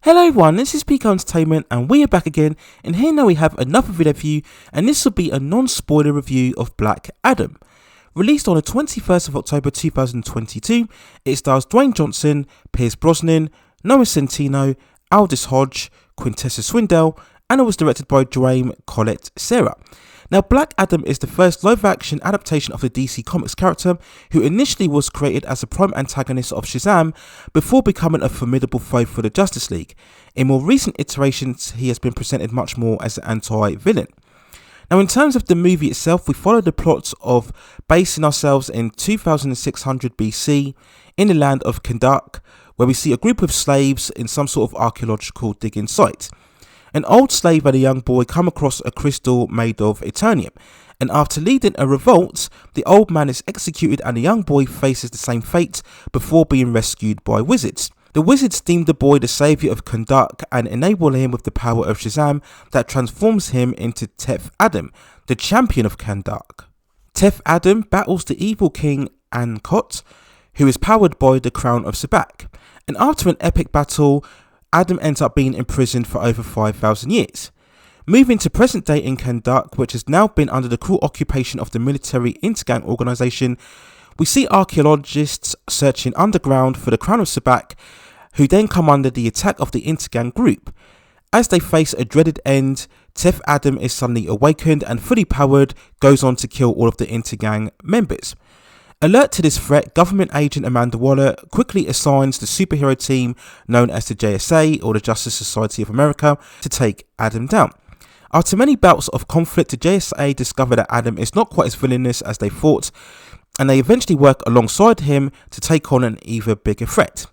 Hello everyone, this is Pico Entertainment and we are back again, and here now we have another video for you, and this will be a non-spoiler review of Black Adam. Released on the 21st of October 2022, it stars Dwayne Johnson, Pierce Brosnan, Noah Centinho, Aldos Hodge, Quintessa Swindell, and it was directed by Dwayne Sarah. Now, Black Adam is the first live-action adaptation of the DC Comics character, who initially was created as a prime antagonist of Shazam before becoming a formidable foe for the Justice League. In more recent iterations, he has been presented much more as an anti-villain. Now, in terms of the movie itself, we follow the plots of basing ourselves in 2600 BC in the land of Kahndaq, where we see a group of slaves in some sort of archaeological digging site. An old slave and a young boy come across a crystal made of Eternium, and after leading a revolt, the old man is executed and the young boy faces the same fate before being rescued by wizards. The wizards deem the boy the saviour of Kahndaq and enable him with the power of Shazam that transforms him into Tef Adam, the champion of Kahndaq. Tef Adam battles the evil king Ankot, who is powered by the crown of Sabak, and after an epic battle, Adam ends up being imprisoned for over 5,000 years. Moving to present day in Kahndaq, which has now been under the cruel occupation of the military intergang organisation, we see archaeologists searching underground for the crown of Sabak, who then come under the attack of the intergang group. As they face a dreaded end, Tef Adam is suddenly awakened and fully powered goes on to kill all of the intergang members. Alert to this threat, government agent Amanda Waller quickly assigns the superhero team known as the JSA, or the Justice Society of America, to take Adam down. After many bouts of conflict, the JSA discover that Adam is not quite as villainous as they thought, and they eventually work alongside him to take on an even bigger threat.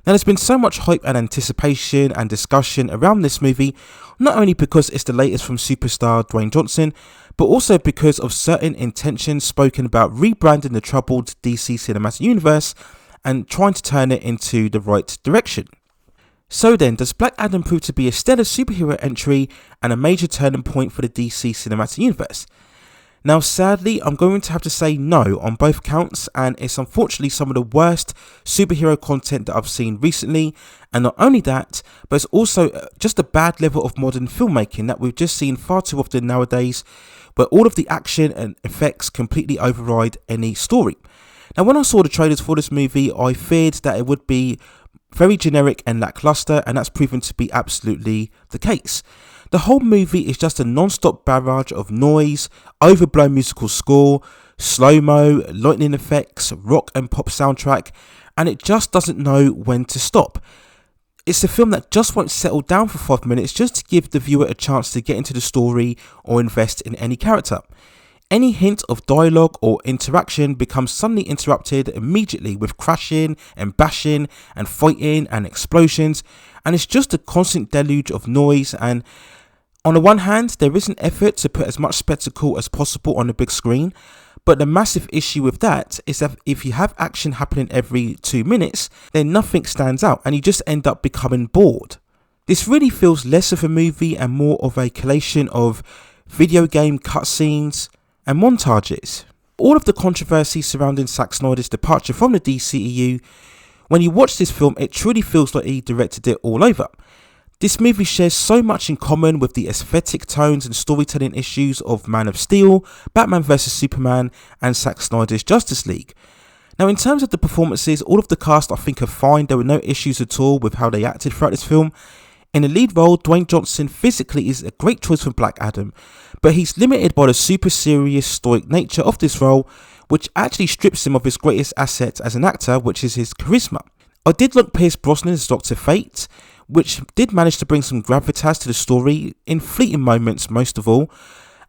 Now, there's been so much hype and anticipation and discussion around this movie, not only because it's the latest from superstar Dwayne Johnson, but also because of certain intentions spoken about rebranding the troubled DC Cinematic Universe and trying to turn it into the right direction. So then, does Black Adam prove to be a stellar superhero entry and a major turning point for the DC Cinematic Universe? Now, sadly, I'm going to have to say no on both counts, and it's unfortunately some of the worst superhero content that I've seen recently, and not only that, but it's also just a bad level of modern filmmaking that we've just seen far too often nowadays, where all of the action and effects completely override any story. Now, when I saw the trailers for this movie, I feared that it would be very generic and lackluster, and that's proven to be absolutely the case. The whole movie is just a non-stop barrage of noise, overblown musical score, slow-mo, lightning effects, rock and pop soundtrack, and it just doesn't know when to stop. It's a film that just won't settle down for 5 minutes just to give the viewer a chance to get into the story or invest in any character. Any hint of dialogue or interaction becomes suddenly interrupted immediately with crashing and bashing and fighting and explosions, and it's just a constant deluge of noise. And on the one hand, there is an effort to put as much spectacle as possible on the big screen, but the massive issue with that is that if you have action happening every 2 minutes, then nothing stands out and you just end up becoming bored. This really feels less of a movie and more of a collation of video game cutscenes and montages. All of the controversy surrounding Zack Snyder's departure from the DCEU, when you watch this film, it truly feels like he directed it all over. This movie shares so much in common with the aesthetic tones and storytelling issues of Man of Steel, Batman vs Superman, and Zack Snyder's Justice League. Now, in terms of the performances, all of the cast I think are fine. There were no issues at all with how they acted throughout this film. In the lead role, Dwayne Johnson physically is a great choice for Black Adam, but he's limited by the super serious, stoic nature of this role, which actually strips him of his greatest asset as an actor, which is his charisma. I did like Pierce Brosnan as Dr. Fate, which did manage to bring some gravitas to the story in fleeting moments most of all,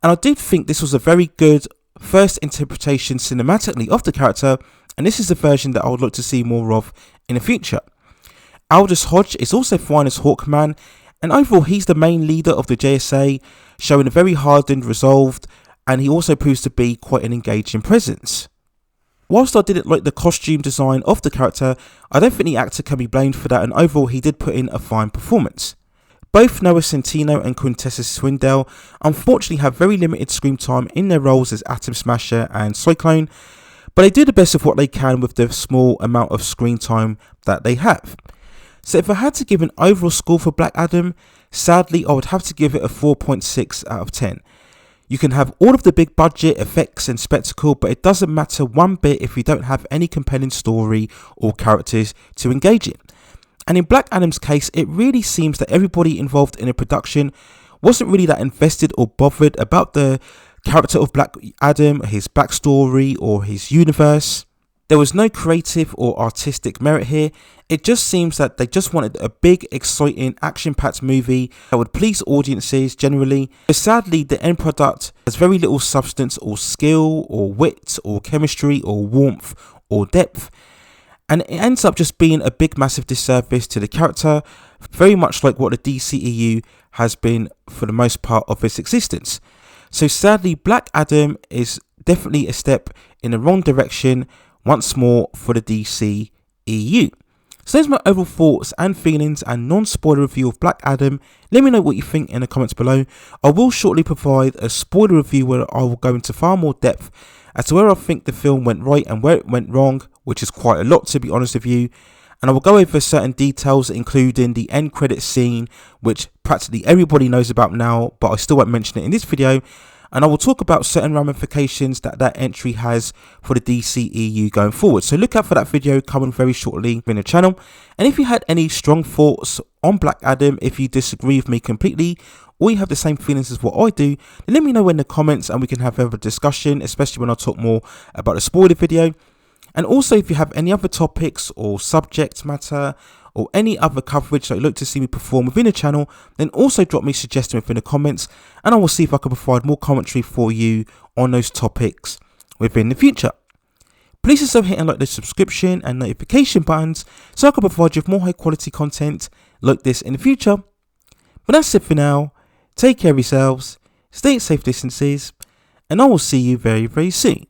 and I did think this was a very good first interpretation cinematically of the character, and this is the version that I would like to see more of in the future. Aldos Hodge is also fine as Hawkman, and overall he's the main leader of the JSA, showing a very hardened, resolved, and he also proves to be quite an engaging presence. Whilst I didn't like the costume design of the character, I don't think the actor can be blamed for that, and overall he did put in a fine performance. Both Noah Centinho and Quintessa Swindell unfortunately have very limited screen time in their roles as Atom Smasher and Cyclone, but they do the best of what they can with the small amount of screen time that they have. So if I had to give an overall score for Black Adam, sadly I would have to give it a 4.6 out of 10. You can have all of the big budget effects and spectacle, but it doesn't matter one bit if you don't have any compelling story or characters to engage in. And in Black Adam's case, it really seems that everybody involved in the production wasn't really that invested or bothered about the character of Black Adam, his backstory or his universe. There was no creative or artistic merit here. It just seems that they just wanted a big, exciting, action-packed movie that would please audiences generally. But sadly, the end product has very little substance or skill or wit or chemistry or warmth or depth. And it ends up just being a big, massive disservice to the character, very much like what the DCEU has been for the most part of its existence. So sadly, Black Adam is definitely a step in the wrong direction once more for the DCEU. So those are my overall thoughts and feelings and non-spoiler review of Black Adam. Let me know what you think in the comments below. I will shortly provide a spoiler review where I will go into far more depth as to where I think the film went right and where it went wrong, which is quite a lot to be honest with you. And I will go over certain details, including the end credit scene, which practically everybody knows about now, but I still won't mention it in this video. And I will talk about certain ramifications that entry has for the DCEU going forward. So look out for that video coming very shortly in the channel. And if you had any strong thoughts on Black Adam, if you disagree with me completely, or you have the same feelings as what I do, then let me know in the comments and we can have a discussion, especially when I talk more about the spoiler video. And also, if you have any other topics or subject matter or any other coverage that you'd like to see me perform within the channel, then also drop me a suggestion within the comments and I will see if I can provide more commentary for you on those topics within the future. Please also hit and like the subscription and notification buttons so I can provide you with more high quality content like this in the future. But that's it for now. Take care of yourselves, stay at safe distances, and I will see you very, very soon.